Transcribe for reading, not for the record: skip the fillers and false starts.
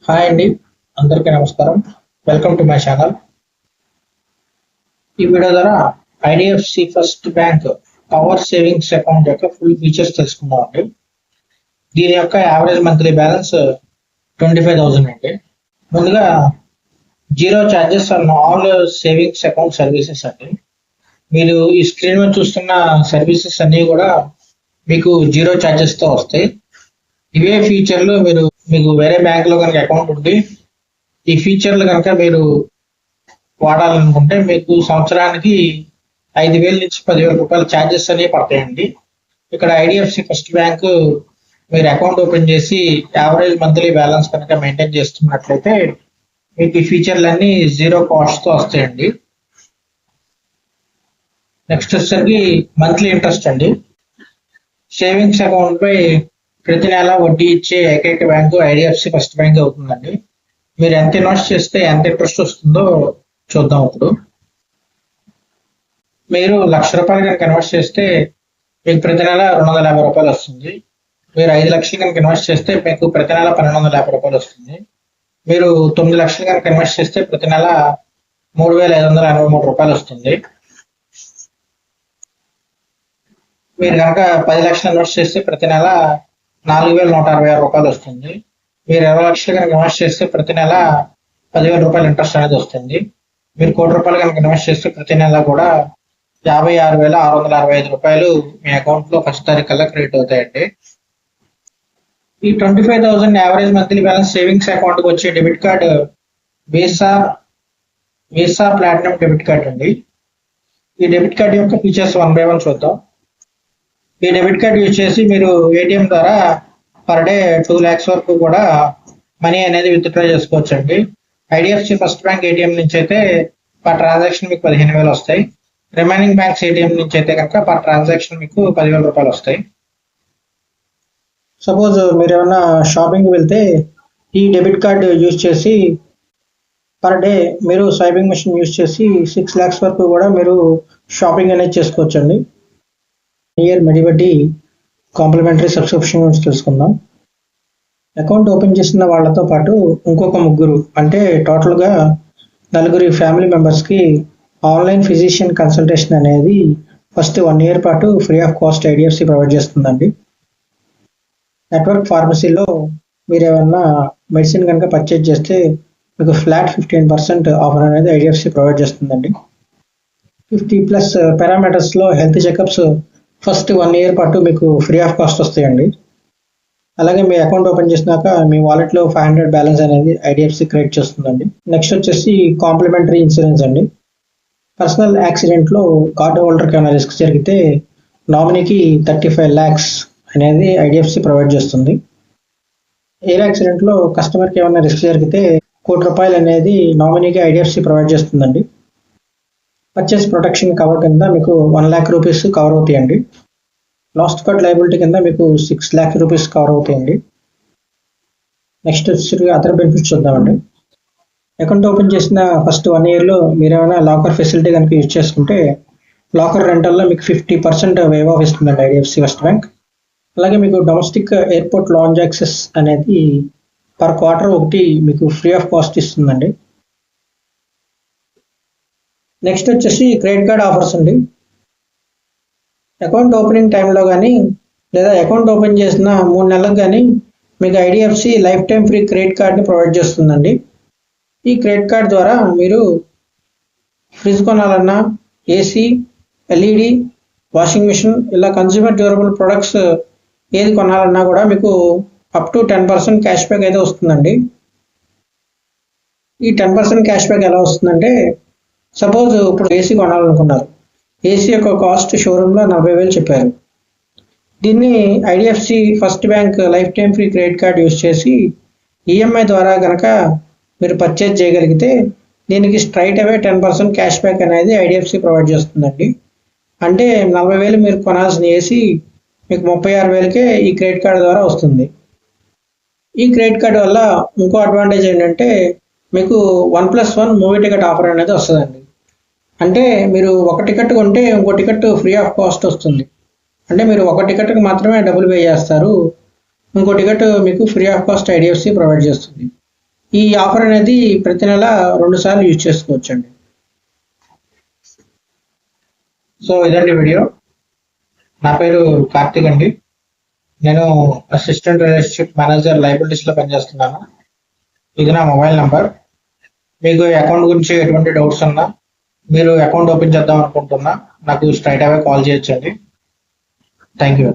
Hi అండి, అందరికీ నమస్కారం. Welcome to my channel. ఈ వీడియో ద్వారా IDFC first bank power savings account యొక్క ఫుల్ ఫీచర్స్ తెలుసుకుందాం అండి. దీని యొక్క యావరేజ్ మంత్లీ బ్యాలెన్స్ 25,000 అండి. ముందుగా zero charges on all savings account services అండి. మీరు ఈ స్క్రీన్ మీద చూస్తున్న సర్వీసెస్ అన్నీ కూడా మీకు జీరో ఛార్జెస్తో వస్తాయి. ఇవే ఫీచర్లు మీకు వేరే బ్యాంకులో కనుక అకౌంట్ ఉండి ఈ ఫీచర్లు కనుక మీరు వాడాలనుకుంటే మీకు సంవత్సరానికి 5,000 నుంచి 10,000 రూపాయల ఛార్జెస్ అనేవి పడతాయండి. ఇక్కడ ఐడిఎఫ్సి ఫస్ట్ బ్యాంక్ మీరు అకౌంట్ ఓపెన్ చేసి యావరేజ్ మంత్లీ బ్యాలెన్స్ కనుక మెయింటైన్ చేస్తున్నట్లయితే మీకు ఈ ఫీచర్లన్నీ జీరో కాస్ట్తో వస్తాయండి. నెక్స్ట్ వచ్చేసరికి మంత్లీ ఇంట్రెస్ట్ అండి. సేవింగ్స్ అకౌంట్ పై ప్రతి నెల వడ్డీ ఇచ్చే ఏకైక బ్యాంకు ఐడిఎఫ్సి ఫస్ట్ బ్యాంక్ అవుతుందండి. మీరు ఎంత ఇన్వెస్ట్ చేస్తే ఎంత ఇంట్రెస్ట్ వస్తుందో చూద్దాం. ఇప్పుడు మీరు ₹1,00,000 కనుక ఇన్వెస్ట్ చేస్తే మీకు ప్రతి నెల ₹250 వస్తుంది. మీరు 5,00,000 కనుక ఇన్వెస్ట్ చేస్తే మీకు ప్రతి నెల ₹1,250 వస్తుంది. మీరు 9,00,000 కనుక ఇన్వెస్ట్ చేస్తే ప్రతి నెల ₹3,583 వస్తుంది. మీరు కనుక 10,00,000 ఇన్వెస్ట్ చేస్తే ప్రతి నెల ₹4,166 వస్తుంది. మీరు 20,00,000 కనుక ఇన్వెస్ట్ చేస్తే ప్రతి నెల ₹10,000 ఇంట్రెస్ట్ అనేది వస్తుంది. మీరు ₹1,00,00,000 కనుక ఇన్వెస్ట్ చేస్తే ప్రతి నెల కూడా ₹56,665 మీ అకౌంట్లో ఫస్ట్ తారీఖు కల్లా క్రెడిట్ అవుతాయండి. ఈ 25,000 యావరేజ్ మంత్లీ బ్యాలెన్స్ సేవింగ్స్ అకౌంట్కి వచ్చే debit card visa platinum debit card అండి. ఈ డెబిట్ కార్డ్ యొక్క ఫీచర్స్ 1 by 1 చూద్దాం. ఈ డెబిట్ కార్డ్ యూజ్ చేసి మీరు ఏటీఎం ద్వారా పర్ డే 2 lakhs వరకు కూడా మనీ అనేది విత్డ్రా చేసుకోవచ్చు అండి. ఐడిఎఫ్సి ఫస్ట్ బ్యాంక్ ఏటీఎం నుంచి అయితే పర్ ట్రాన్సాక్షన్ మీకు 15,000 వస్తాయి. రిమైనింగ్ బ్యాంక్స్ ఏటీఎం నుంచి అయితే కనుక పర్ ట్రాన్సాక్షన్ మీకు ₹10,000 వస్తాయి. సపోజ్ మీరు ఏమన్నా షాపింగ్ వెళ్తే ఈ డెబిట్ కార్డ్ యూజ్ చేసి పర్ డే మీరు స్వైపింగ్ మెషిన్ యూజ్ చేసి 6 lakhs వరకు కూడా మీరు షాపింగ్ అనేది చేసుకోవచ్చు అండి. ఇయర్ మెడిబట్టి కాంప్లిమెంటరీ సబ్స్క్రిప్షన్ గురించి తెలుసుకుందాం. అకౌంట్ ఓపెన్ చేసిన వాళ్ళతో పాటు ఇంకొక ముగ్గురు అంటే టోటల్గా 4 ఫ్యామిలీ మెంబర్స్కి ఆన్లైన్ ఫిజిషియన్ కన్సల్టేషన్ అనేది ఫస్ట్ 1 year పాటు free of cost IDFC provide చేస్తుందండి. నెట్వర్క్ ఫార్మసీలో మీరు ఏమన్నా మెడిసిన్ కనుక పర్చేజ్ చేస్తే మీకు ఫ్లాట్ 15% ఆఫర్ అనేది ఐడిఎఫ్సి ప్రొవైడ్ చేస్తుందండి. 50+ పారామీటర్స్లో హెల్త్ చెకప్స్ ఫస్ట్ 1 year పాటు మీకు ఫ్రీ ఆఫ్ కాస్ట్ వస్తాయండి. అలాగే మీ అకౌంట్ ఓపెన్ చేసినాక మీ వాలెట్లో 500 బ్యాలెన్స్ అనేది ఐడిఎఫ్సి క్రియేట్ చేస్తుందండి. నెక్స్ట్ వచ్చేసి కాంప్లిమెంటరీ ఇన్సూరెన్స్ అండి. పర్సనల్ యాక్సిడెంట్లో కార్డు హోల్డర్కి ఏమైనా రిస్క్ జరిగితే నామినీకి 35 lakhs అనేది ఐడిఎఫ్సి ప్రొవైడ్ చేస్తుంది. ఎయిర్ యాక్సిడెంట్లో కస్టమర్కి ఏమైనా రిస్క్ జరిగితే ₹1,00,00,000 అనేది నామినీకి ఐడిఎఫ్సి ప్రొవైడ్ చేస్తుందండి. పర్చేస్ ప్రొటెక్షన్ కవర్ కింద మీకు ₹1 lakh కవర్ అవుతాయండి. లాస్ట్ కార్డ్ లైబిలిటీ కింద మీకు ₹6 lakhs కవర్ అవుతాయండి. నెక్స్ట్ వచ్చి అదర్ బెనిఫిట్స్ చూద్దామండి. అకౌంట్ ఓపెన్ చేసిన ఫస్ట్ 1 yearలో మీరు ఏమైనా లాకర్ ఫెసిలిటీ కనుక యూజ్ చేసుకుంటే లాకర్ రెంటల్లో మీకు 50% వేవ్ ఆఫ్ ఇస్తుందండి ఐడిఎఫ్సి ఫస్ట్ బ్యాంక్. అలాగే మీకు డొమెస్టిక్ ఎయిర్పోర్ట్ లాంజ్ యాక్సెస్ అనేది పర్ క్వార్టర్ ఒకటి మీకు ఫ్రీ ఆఫ్ కాస్ట్ ఇస్తుందండి. నెక్స్ట్ వచ్చేసి క్రెడిట్ కార్డ్ ఆఫర్స్ అండి. అకౌంట్ ఓపెనింగ్ టైంలో కానీ లేదా అకౌంట్ ఓపెన్ చేసిన 3 నెలలకు కానీ మీకు IDFC life time free credit కార్డ్ని ప్రొవైడ్ చేస్తుందండి. ఈ క్రెడిట్ కార్డ్ ద్వారా మీరు ఫ్రిడ్జ్ కొనాలన్నా, ఏసీ, ఎల్ఈడి, వాషింగ్ మిషన్ ఇలా కన్స్యూమర్ డ్యూరబుల్ ప్రొడక్ట్స్ ఏది కొనాలన్నా కూడా మీకు అప్ టు 10% క్యాష్ బ్యాక్ అయితే వస్తుందండి. ఈ 10% క్యాష్ బ్యాక్ ఎలా వస్తుందంటే, సపోజ్ ఇప్పుడు ఏసీ కొనాలనుకున్నారు. ఏసీ యొక్క కాస్ట్ షోరూంలో 40,000 చెప్పారు. దీన్ని IDFC first bank life time free credit card use చేసి ఈఎంఐ ద్వారా కనుక మీరు పర్చేజ్ చేయగలిగితే దీనికి స్ట్రైట్ అవే 10% క్యాష్ బ్యాక్ అనేది ఐడిఎఫ్సి ప్రొవైడ్ చేస్తుందండి. అంటే 40,000 మీరు కొనాల్సిన ఏసీ మీకు 36,000కే ఈ క్రెడిట్ కార్డ్ ద్వారా వస్తుంది. ఈ క్రెడిట్ కార్డ్ వల్ల ఇంకో అడ్వాంటేజ్ ఏంటంటే మీకు 1+1 మూవీ టికెట్ ఆఫర్ అనేది వస్తుందండి. అంటే మీరు ఒక టికెట్ కొంటే ఇంకో టికెట్ ఫ్రీ ఆఫ్ కాస్ట్ వస్తుంది. అంటే మీరు ఒక టికెట్కి మాత్రమే డబ్బులు పే చేస్తారు, ఇంకో టికెట్ మీకు free of cost IDFC provide చేస్తుంది. ఈ ఆఫర్ అనేది ప్రతి నెల 2 సార్లు యూజ్ చేసుకోవచ్చండి. సో ఇదండి వీడియో. నా పేరు కార్తిక్ అండి. నేను అసిస్టెంట్ రిలేషన్షిప్ మేనేజర్ లైబిలిటీస్లో పనిచేస్తున్నాను. ఇది నా మొబైల్ నంబర్. మీకు అకౌంట్ గురించి ఎటువంటి డౌట్స్ ఉన్నా, మీరు అకౌంట్ ఓపెన్ చేద్దాం అనుకుంటున్నా, నాకు స్ట్రైట్ అవే కాల్ చేయొచ్చండి. Thank you.